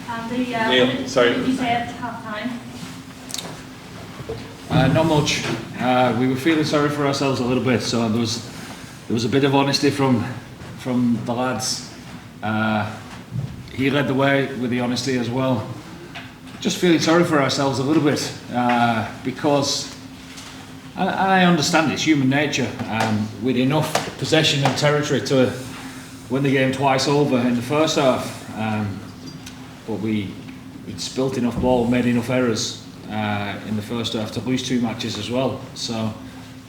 Andy, Neil, sorry. What did you say at half time? Not much. We were feeling sorry for ourselves a little bit, so there was a bit of honesty from the lads. He led the way with the honesty as well. Just feeling sorry for ourselves a little bit because I understand it's human nature. With enough possession and territory to win the game twice over in the first half, but we'd spilt enough ball, made enough errors in the first half to lose 2 matches as well. So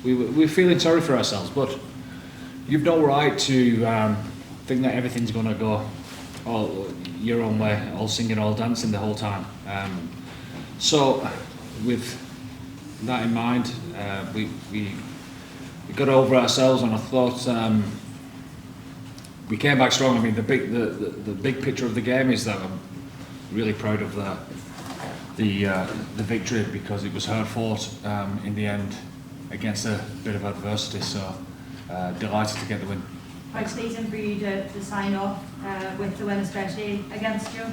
we're feeling sorry for ourselves, but you've no right to think that everything's going to go all your own way, all singing, all dancing the whole time. So with that in mind, we got over ourselves, and I thought we came back strong. I mean, the big picture of the game is that I'm really proud of the victory, because it was hard fought in the end against a bit of adversity. So delighted to get the win. Quite pleasing for you to sign off with the win, especially against Joe.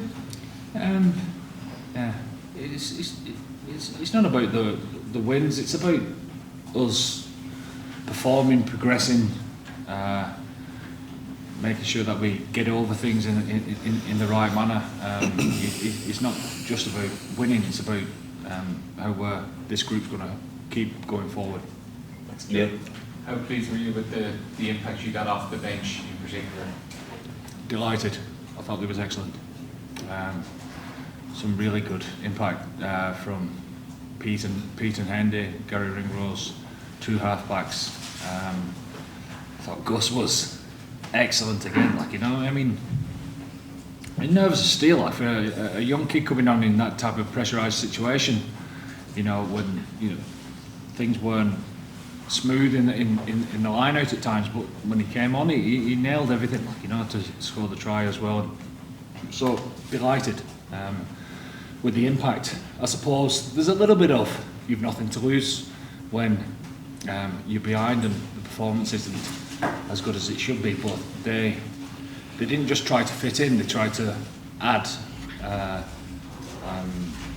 Yeah, it's not about the wins. It's about us performing, progressing, making sure that we get over things in the right manner. It's not just about winning. It's about how this group's going to keep going forward. Thanks, Neil. How pleased were you with the impact you got off the bench in particular? Delighted. I thought it was excellent. Some really good impact from Pete and Hendy, Gary Ringrose, 2 halfbacks. I thought Gus was excellent again. I mean, nerves of steel. Like for a young kid coming on in that type of pressurised situation, when things weren't smooth in the line out at times, but when he came on, he nailed everything, to score the try as well. So delighted with the impact. I suppose there's a little bit of you've nothing to lose when you're behind and the performance isn't as good as it should be, but they didn't just try to fit in, they tried to add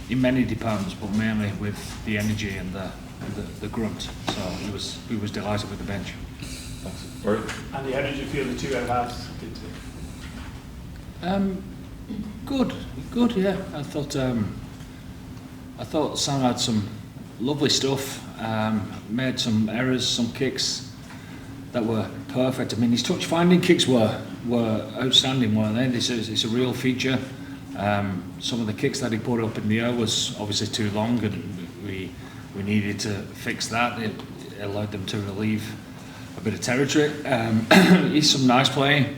in many departments, but mainly with the energy and the grunt. So he was delighted with the bench. Thanks. Andy, how did you feel the 2 out of halves did today? Good, yeah. I thought Sam had some lovely stuff. Made some errors, some kicks that were perfect. I mean, his touch finding kicks were outstanding, weren't they? It's a real feature. Some of the kicks that he put up in the air was obviously too long, and we needed to fix that. It allowed them to relieve a bit of territory. He's some nice play.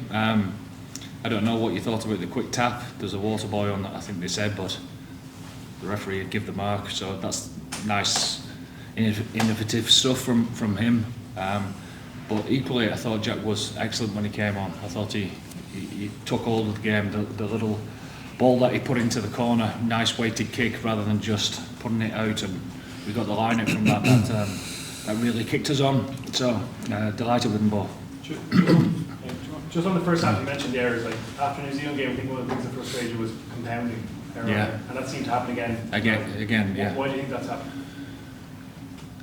I don't know what you thought about the quick tap. There's a water boy on that, I think they said, but the referee would give the mark. So that's nice, innovative stuff from him. But equally, I thought Jack was excellent when he came on. I thought he took hold of the game. The little ball that he put into the corner, nice weighted kick rather than just putting it out, and we got the line out from that. That really kicked us on. So delighted with them both. Just on the first half, you mentioned the errors. After the New Zealand game, I think one of the things that frustrated you was compounding error, and that seemed to happen again. Again, yeah. Why do you think that's happened?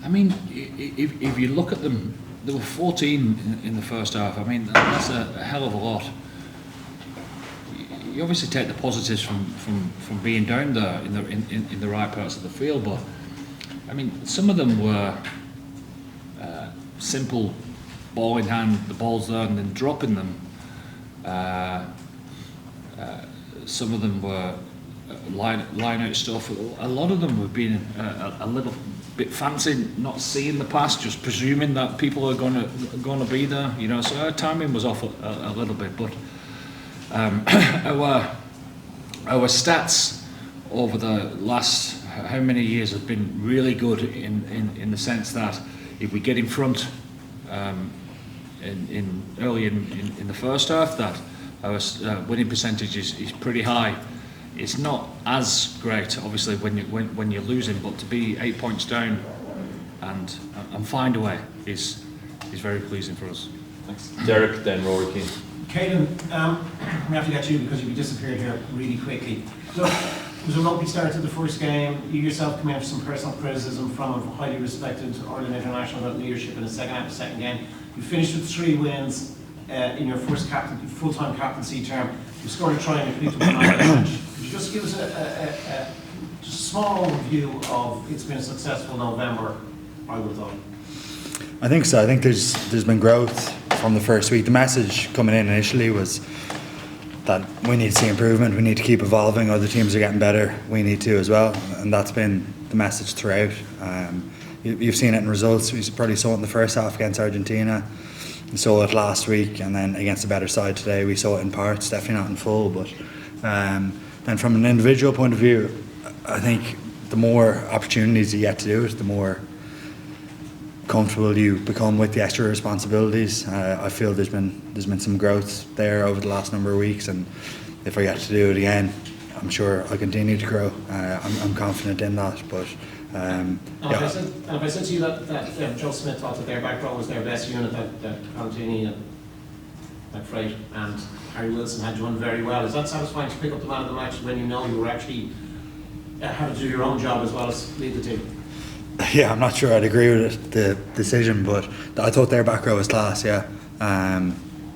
I mean, if you look at them, there were 14 in the first half. I mean, that's a hell of a lot. You obviously take the positives from being down there in the right parts of the field, but I mean, some of them were simple ball in hand, the ball's there, and then dropping them. Some of them were line out stuff. A lot of them were being a little bit fancy, not seeing the pass, just presuming that people are going to be there. So our timing was off a little bit, but our stats over the last how many years have been really good in the sense that if we get in front early in the first half, that our winning percentage is pretty high. It's not as great, obviously, when you're losing, but to be 8 points down and find a way is very pleasing for us. Thanks. Derek, then Rory Keane. Caelan, we have to get you because you disappeared here really quickly. So, it was a rugby start to the first game. You yourself came in for some personal criticism from a highly respected Ireland international about leadership in the second half of the second game. You finished with 3 wins in your first full-time captaincy term. You scored a try and you completed a match. Could you just give us a small overview of it's been a successful November, I would have thought? I think so. I think there's been growth from the first week. The message coming in initially was that we need to see improvement, we need to keep evolving, other teams are getting better, we need to as well, and that's been the message throughout. You've seen it in results. We probably saw it in the first half against Argentina, we saw it last week, and then against a better side today we saw it in parts, definitely not in full, but then from an individual point of view, I think the more opportunities you get to do it, the more comfortable you become with the extra responsibilities. I feel there's been some growth there over the last number of weeks, and if I get to do it again, I'm sure I'll continue to grow. I'm confident in that. But if I said to you that Joe Smith thought that their back row was their best unit, that Contini and that Freight and Harry Wilson had done very well, is that satisfying to pick up the man of the match when you know you were actually having to do your own job as well as lead the team? Yeah, I'm not sure I'd agree with the decision, but I thought their back row was class. Yeah,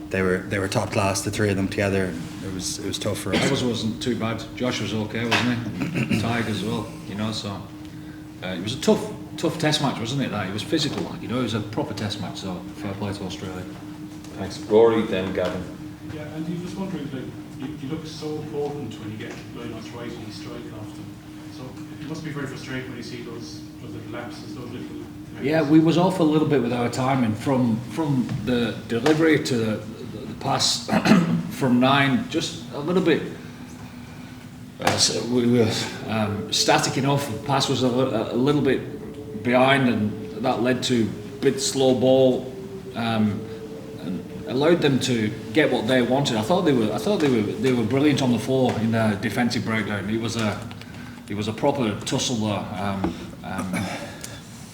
they were top class, the 3 of them together. It was tough for us. Ours wasn't too bad. Josh was okay, wasn't he? Tig as well, you know. So it was a tough test match, wasn't it? That it was physical, like, you know. It was a proper test match. So fair play to Australia. Thanks. Rory, then Gavin. Yeah, and you're just wondering, like, you look so important when you get line on right and you strike off them. So it must be very frustrating when you see those little lapses, those little... Yeah, we was off a little bit with our timing from the delivery to the pass from 9, just a little bit. So we were static enough. The pass was a little bit behind, and that led to a bit slow ball, and allowed them to get what they wanted. I thought they were brilliant on the floor in their defensive breakdown. It was a proper tussle there.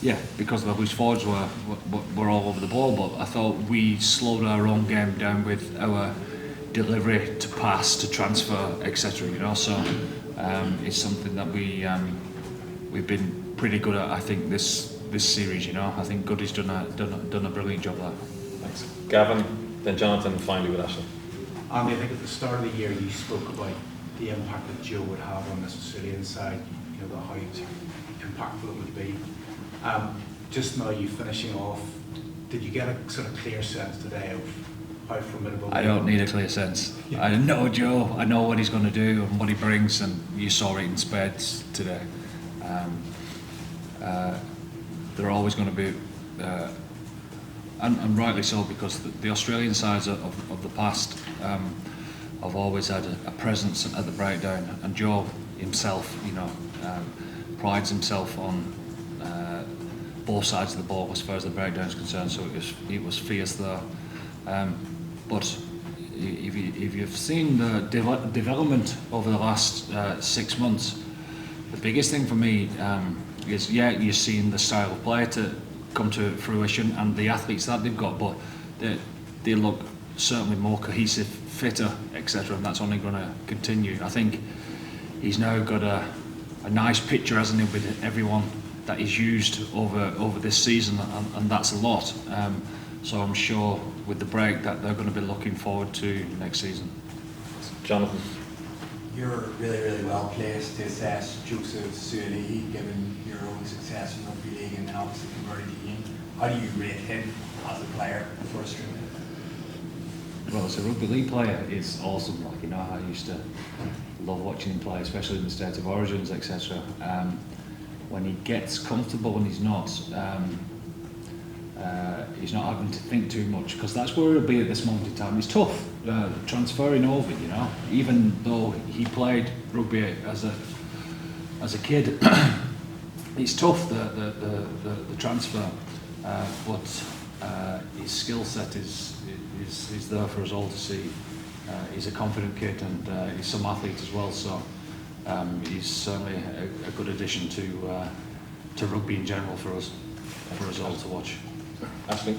Yeah, because the loose forwards were all over the ball, but I thought we slowed our own game down with our delivery to pass, to transfer, etc. You know, so it's something that we've been pretty good at. I think this series, you know, I think Goody's done a brilliant job there. Thanks, Gavin. Then Jonathan, and finally with Ashley. Andy, I think at the start of the year you spoke about the impact that Joe would have on this Australian side. You know, how impactful it would be. Just now, you finishing off, did you get a sort of clear sense today of how formidable? I don't need a clear sense. Yeah. I know Joe. I know what he's going to do and what he brings, and you saw it in spades today. They're always going to be, and rightly so, because the Australian sides of the past have always had a presence at the breakdown, and Joe himself, you know, prides himself on both sides of the ball as far as the breakdown is concerned. So it was fierce there. But if you've seen the development over the last 6 months, the biggest thing for me is, yeah, you're seeing the style of play to come to fruition and the athletes that they've got, but they look certainly more cohesive, fitter, etc. And that's only going to continue. I think he's now got a nice picture, hasn't he, with everyone that he's used over this season, and that's a lot. So I'm sure with the break that they're going to be looking forward to next season. Jonathan. You're really, really well placed to assess Joseph Suaalii, given your own success in Rugby League and then obviously converted to Ian. How do you rate him as a player for Australia? Well, as a Rugby League player, it's awesome. Like, you know, I used to love watching him play, especially in the State of Origins, etc. When he gets comfortable and he's not having to think too much, because that's where he'll be at this moment in time. It's tough transferring over, you know, even though he played rugby as a kid. It's tough, the transfer, but his skill set is there for us all to see. He's a confident kid, and he's some athlete as well, so he's certainly a good addition to rugby in general for us all to watch. Ashley?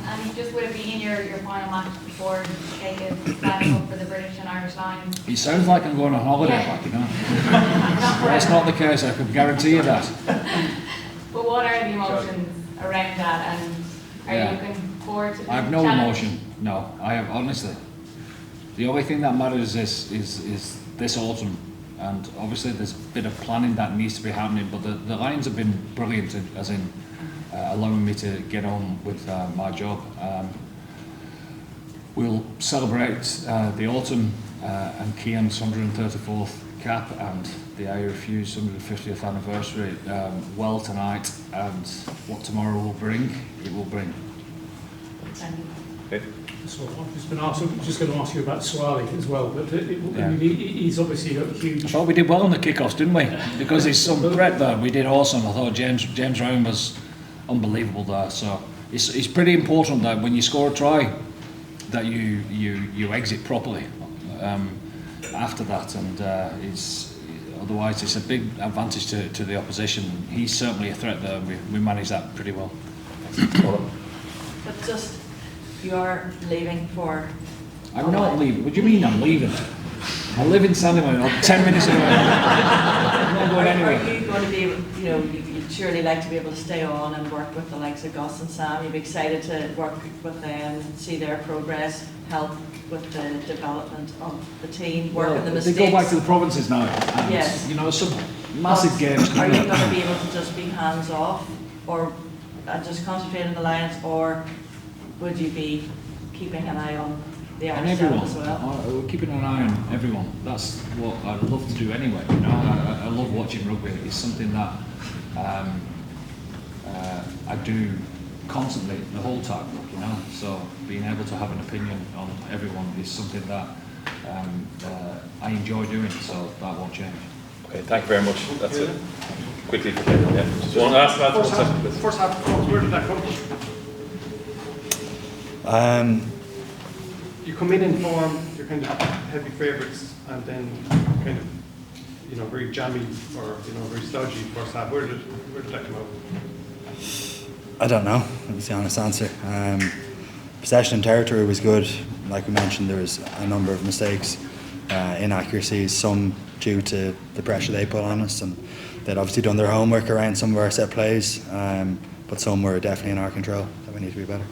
And you just would it be in your final match before Caelan standing up for the British and Irish line? He sounds like I'm going on holiday, Yeah. like, you know. That's not the case, I can guarantee you that. But what are the emotions around that, and are Yeah. you looking forward to the I have no challenge? emotion. No, I have honestly. The only thing that matters is this autumn, and obviously there's a bit of planning that needs to be happening. But the Lions have been brilliant, as in allowing me to get on with my job. We'll celebrate the autumn and Cian's 134th cap and the IRFU's 150th anniversary well tonight, and what tomorrow will bring, it will bring. Thank you. Okay. So I've just been asked, I'm just going to ask you about Suaalii as well, but I Yeah. mean, he's obviously got a I huge... thought we did well on the kickoffs, didn't we? Because his son Brett there, we did awesome. I thought James Rowan was unbelievable there. So it's pretty important that when you score a try, that you exit properly after that, and otherwise it's a big advantage to the opposition. He's certainly a threat there. We managed that pretty well. But just, you're leaving for... I'm not leaving. What do you mean I'm leaving? I live in Sandymount, I'm 10 minutes away. I'm not going anywhere. Are you going to be, you'd surely like to be able to stay on and work with the likes of Gus and Sam. You'd be excited to work with them, see their progress, help with the development of the team, work on the mistakes. They go back to the provinces now. And, Yes. Some massive games. Are you going to be able to just be hands off, or just concentrate on the Lions, or would you be keeping an eye on the And Irish everyone. as well? We're keeping an eye on everyone. That's what I love to do anyway. I love watching rugby. It's something that I do constantly, the whole time. So being able to have an opinion on everyone is something that I enjoy doing. So that won't change. Okay, thank you very much. That's it. Quickly for Caelan, yeah. Just one last second, please. First half performance, where did that come from? You come in form, you're kind of heavy favourites, and then kind of, very jammy or, very stodgy first half. Where did that come out? I don't know, that's the honest answer. Possession and territory was good. Like we mentioned, there was a number of mistakes, inaccuracies, some due to the pressure they put on us, and they'd obviously done their homework around some of our set plays, but some were definitely in our control that we need to be better.